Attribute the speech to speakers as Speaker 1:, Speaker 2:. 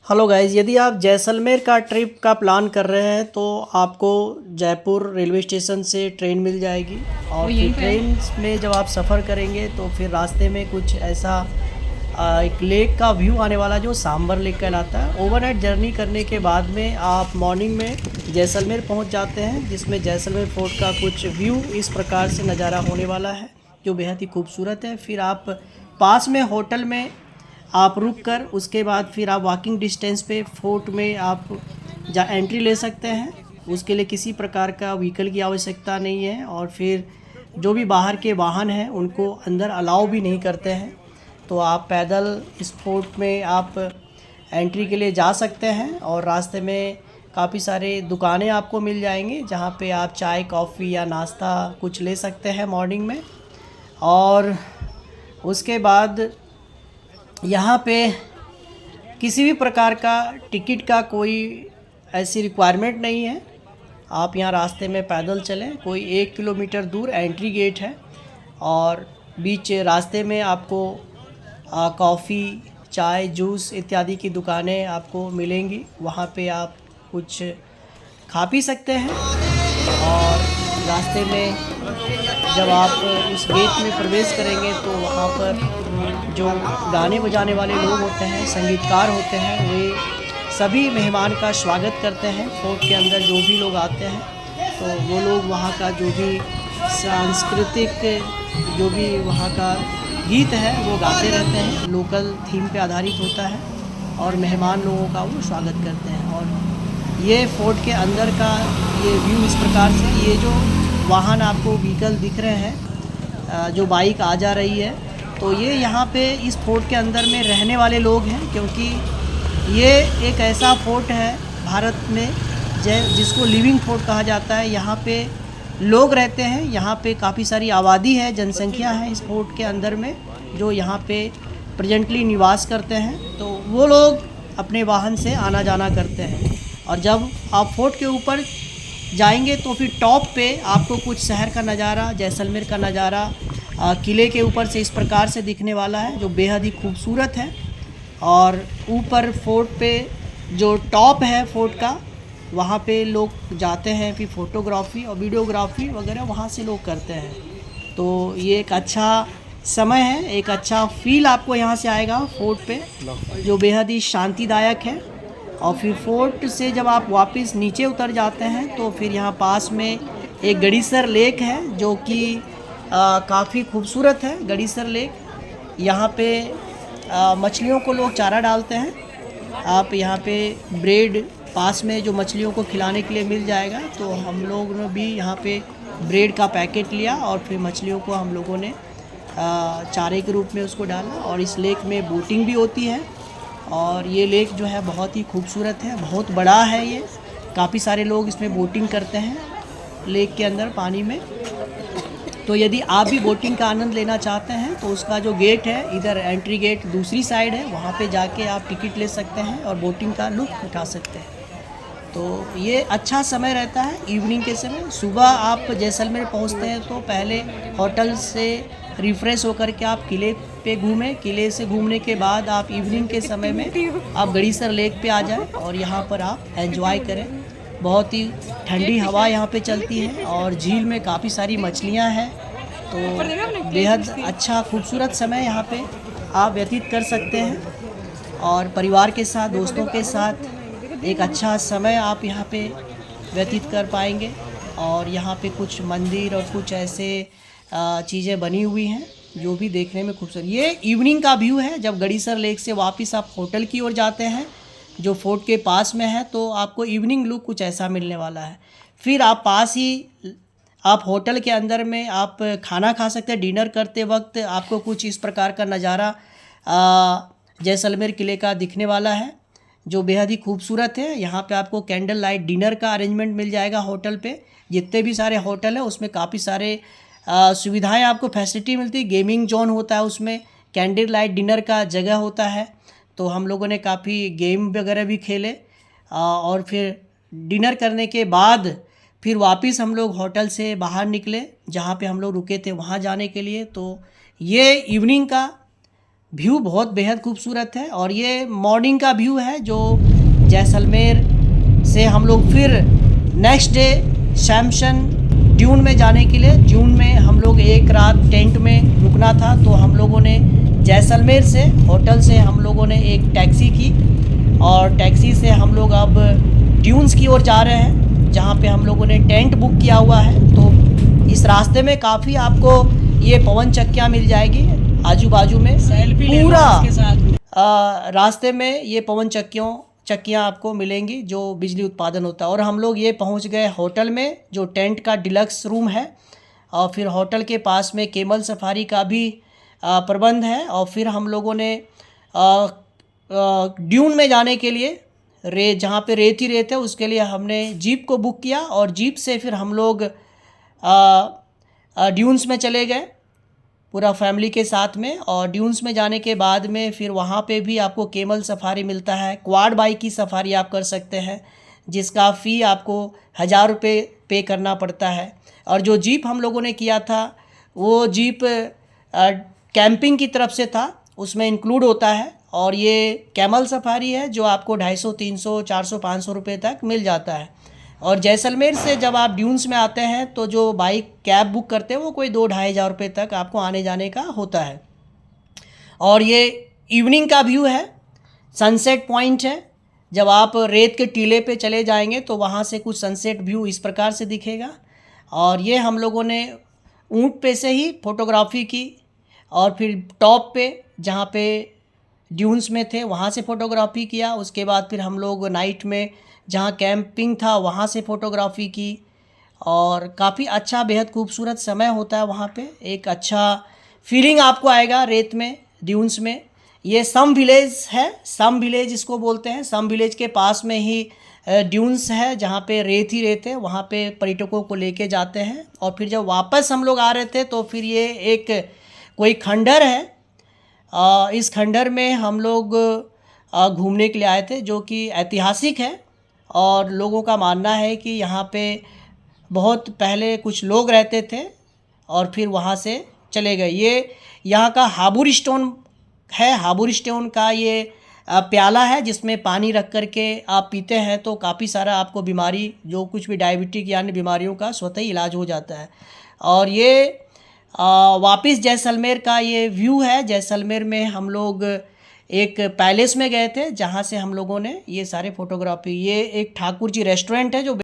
Speaker 1: Hello guys, यदि आप जैसलमेर का ट्रिप का प्लान कर रहे हैं तो आपको जयपुर रेलवे स्टेशन से ट्रेन मिल जाएगी।
Speaker 2: वो
Speaker 1: और
Speaker 2: यहीं
Speaker 1: फिर
Speaker 2: पे है।
Speaker 1: ट्रेन में जब आप सफ़र करेंगे तो फिर रास्ते में कुछ ऐसा एक लेक का व्यू आने वाला जो सांबर लेक कहलाता है। ओवरनाइट जर्नी करने के बाद में आप मॉर्निंग में जैसलमेर पहुंच जाते हैं, जिसमें जैसलमेर फोर्ट का कुछ व्यू इस प्रकार से नज़ारा होने वाला है जो बेहद ही खूबसूरत है। फिर आप पास में होटल में आप रुक कर उसके बाद फिर आप वॉकिंग डिस्टेंस पे फोर्ट में आप जा एंट्री ले सकते हैं। उसके लिए किसी प्रकार का व्हीकल की आवश्यकता नहीं है। और फिर जो भी बाहर के वाहन हैं उनको अंदर अलाउ भी नहीं करते हैं, तो आप पैदल इस फोर्ट में आप एंट्री के लिए जा सकते हैं। और रास्ते में काफ़ी सारे दुकानें आपको मिल जाएंगी जहाँ पे आप चाय कॉफ़ी या नाश्ता कुछ ले सकते हैं मॉर्निंग में। और उसके बाद यहाँ पे किसी भी प्रकार का टिकट का कोई ऐसी रिक्वायरमेंट नहीं है। आप यहाँ रास्ते में पैदल चलें, कोई 1 किलोमीटर दूर एंट्री गेट है और बीच रास्ते में आपको कॉफ़ी चाय जूस इत्यादि की दुकानें आपको मिलेंगी। वहाँ पे आप कुछ खा पी सकते हैं। और रास्ते में जब आप उस गेट में प्रवेश करेंगे तो वहाँ पर जो गाने बजाने वाले लोग होते हैं, संगीतकार होते हैं, वे सभी मेहमान का स्वागत करते हैं। फोर्ट के अंदर जो भी लोग आते हैं तो वो लोग वहाँ का जो भी सांस्कृतिक जो भी वहाँ का गीत है वो गाते रहते हैं, लोकल थीम पे आधारित होता है और मेहमान लोगों का वो स्वागत करते हैं। और ये फोर्ट के अंदर का ये व्यू इस प्रकार से, ये जो वाहन आपको व्हीकल दिख रहे हैं, जो बाइक आ जा रही है, तो ये यहाँ पे इस फोर्ट के अंदर में रहने वाले लोग हैं, क्योंकि ये एक ऐसा फोर्ट है भारत में जिसको लिविंग फोर्ट कहा जाता है। यहाँ पे लोग रहते हैं, यहाँ पे काफ़ी सारी आबादी है, जनसंख्या है इस फोर्ट के अंदर में जो यहाँ पे प्रेजेंटली निवास करते हैं। तो वो लोग अपने वाहन से आना जाना करते हैं। और जब आप फोर्ट के ऊपर जाएंगे तो फिर टॉप पे आपको कुछ शहर का नज़ारा, जैसलमेर का नज़ारा किले के ऊपर से इस प्रकार से दिखने वाला है जो बेहद ही खूबसूरत है। और ऊपर फोर्ट पे जो टॉप है फोर्ट का, वहाँ पे लोग जाते हैं, फिर फोटोग्राफी और वीडियोग्राफी वगैरह वहाँ से लोग करते हैं। तो ये एक अच्छा समय है, एक अच्छा फील आपको यहाँ से आएगा फोर्ट पे जो बेहद ही शांतिदायक है। और फिर फोर्ट से जब आप वापस नीचे उतर जाते हैं तो फिर यहाँ पास में एक गड़ीसर लेक है जो कि काफ़ी खूबसूरत है। गड़ीसर लेक, यहाँ पे मछलियों को लोग चारा डालते हैं। आप यहाँ पे ब्रेड पास में जो मछलियों को खिलाने के लिए मिल जाएगा, तो हम लोग ने भी यहाँ पे ब्रेड का पैकेट लिया और फिर मछलियों को हम लोगों ने चारे के रूप में उसको डाला। और इस लेक में बोटिंग भी होती है। और ये लेक जो है बहुत ही खूबसूरत है, बहुत बड़ा है ये, काफ़ी सारे लोग इसमें बोटिंग करते हैं लेक के अंदर पानी में। तो यदि आप भी बोटिंग का आनंद लेना चाहते हैं तो उसका जो गेट है, इधर एंट्री गेट दूसरी साइड है, वहाँ पे जाके आप टिकट ले सकते हैं और बोटिंग का लुत्फ़ उठा सकते हैं। तो ये अच्छा समय रहता है इवनिंग के समय। सुबह आप जैसलमेर पहुँचते हैं तो पहले होटल से रिफ़्रेश होकर के आप किले पे घूमें। किले से घूमने के बाद आप इवनिंग के समय में आप गड़ीसर लेक पे आ जाएं और यहाँ पर आप एंजॉय करें। बहुत ही ठंडी हवा यहाँ पे चलती है और झील में काफ़ी सारी मछलियाँ हैं। तो बेहद अच्छा खूबसूरत समय यहाँ पे आप व्यतीत कर सकते हैं और परिवार के साथ, दोस्तों के साथ एक अच्छा समय आप यहाँ पे व्यतीत कर पाएंगे। और यहाँ पे कुछ मंदिर और कुछ ऐसे चीज़ें बनी हुई हैं जो भी देखने में खूबसूरत। ये इवनिंग का व्यू है जब गड़ीसर लेक से वापस आप होटल की ओर जाते हैं जो फोर्ट के पास में है, तो आपको इवनिंग लुक कुछ ऐसा मिलने वाला है। फिर आप पास ही आप होटल के अंदर में आप खाना खा सकते हैं। डिनर करते वक्त आपको कुछ इस प्रकार का नज़ारा जैसलमेर किले का दिखने वाला है जो बेहद ही खूबसूरत है। यहाँ पे आपको कैंडल लाइट डिनर का अरेंजमेंट मिल जाएगा होटल पे। जितने भी सारे होटल हैं उसमें काफ़ी सारे सुविधाएं आपको फैसिलिटी मिलती है। गेमिंग जोन होता है, उसमें कैंडल लाइट डिनर का जगह होता है। तो हम लोगों ने काफ़ी गेम वगैरह भी खेले और फिर डिनर करने के बाद फिर वापस हम लोग होटल से बाहर निकले जहाँ पे हम लोग रुके थे वहाँ जाने के लिए। तो ये इवनिंग का व्यू बहुत बेहद खूबसूरत है और ये मॉर्निंग का व्यू है जो जैसलमेर से हम लोग फिर नेक्स्ट डे शैमशन ड्यून में जाने के लिए, ड्यून में हम लोग एक रात टेंट में रुकना था, तो हम लोगों ने जैसलमेर से होटल से हम लोगों ने एक टैक्सी की और टैक्सी से हम लोग अब ड्यून्स की ओर जा रहे हैं जहाँ पे हम लोगों ने टेंट बुक किया हुआ है। तो इस रास्ते में काफ़ी आपको ये पवन चक्कियाँ मिल जाएगी आजू बाजू में,
Speaker 2: सेल्फी
Speaker 1: पूरा
Speaker 2: इसके साथ
Speaker 1: रास्ते में ये पवन चक्कियाँ आपको मिलेंगी जो बिजली उत्पादन होता है। और हम लोग ये पहुंच गए होटल में जो टेंट का डिलक्स रूम है, और फिर होटल के पास में केमल सफारी का भी प्रबंध है। और फिर हम लोगों ने ड्यून में जाने के लिए जहाँ पे रेत ही रेत है उसके लिए हमने जीप को बुक किया और जीप से फिर हम लोग ड्यून्स में चले गए पूरा फैमिली के साथ में। और ड्यून्स में जाने के बाद में फिर वहाँ पे भी आपको केमल सफारी मिलता है, क्वाड बाइक की सफारी आप कर सकते हैं जिसका फ़ी आपको 1000 रुपये पे करना पड़ता है। और जो जीप हम लोगों ने किया था वो जीप कैंपिंग की तरफ से था, उसमें इंक्लूड होता है। और ये कैमल सफारी है जो आपको 250, 300, 400, 500 रुपये तक मिल जाता है। और जैसलमेर से जब आप ड्यून्स में आते हैं तो जो बाइक कैब बुक करते हैं वो कोई 2-2.5 हज़ार रुपये तक आपको आने जाने का होता है। और ये इवनिंग का व्यू है, सनसेट पॉइंट है। जब आप रेत के टीले पे चले जाएंगे तो वहाँ से कुछ सनसेट व्यू इस प्रकार से दिखेगा। और ये हम लोगों ने ऊँट पे से ही फ़ोटोग्राफी की और फिर टॉप पे जहाँ पे ड्यून्स में थे वहाँ से फ़ोटोग्राफी किया। उसके बाद फिर हम लोग नाइट में जहाँ कैंपिंग था वहाँ से फ़ोटोग्राफी की। और काफ़ी अच्छा बेहद खूबसूरत समय होता है वहाँ पे, एक अच्छा फीलिंग आपको आएगा रेत में, ड्यून्स में। ये सम विलेज है, सम विलेज इसको बोलते हैं। सम विलेज के पास में ही ड्यून्स है जहाँ पे रेत ही रेत है, वहाँ पे पर्यटकों को लेके जाते हैं। और फिर जब वापस हम लोग आ रहे थे तो फिर ये एक कोई खंडर है, इस खंडर में हम लोग घूमने के लिए आए थे जो कि ऐतिहासिक है। और लोगों का मानना है कि यहाँ पे बहुत पहले कुछ लोग रहते थे और फिर वहाँ से चले गए। ये यहाँ का हाबुर स्टोन है, हाबुर स्टोन का ये प्याला है जिसमें पानी रख कर के आप पीते हैं तो काफ़ी सारा आपको बीमारी जो कुछ भी डायबिटिक यानी बीमारियों का स्वतः ही इलाज हो जाता है। और ये वापस जैसलमेर का ये व्यू है। जैसलमेर में हम लोग एक पैलेस में गए थे जहाँ से हम लोगों ने ये सारे फ़ोटोग्राफी, ये एक ठाकुर जी रेस्टोरेंट है जो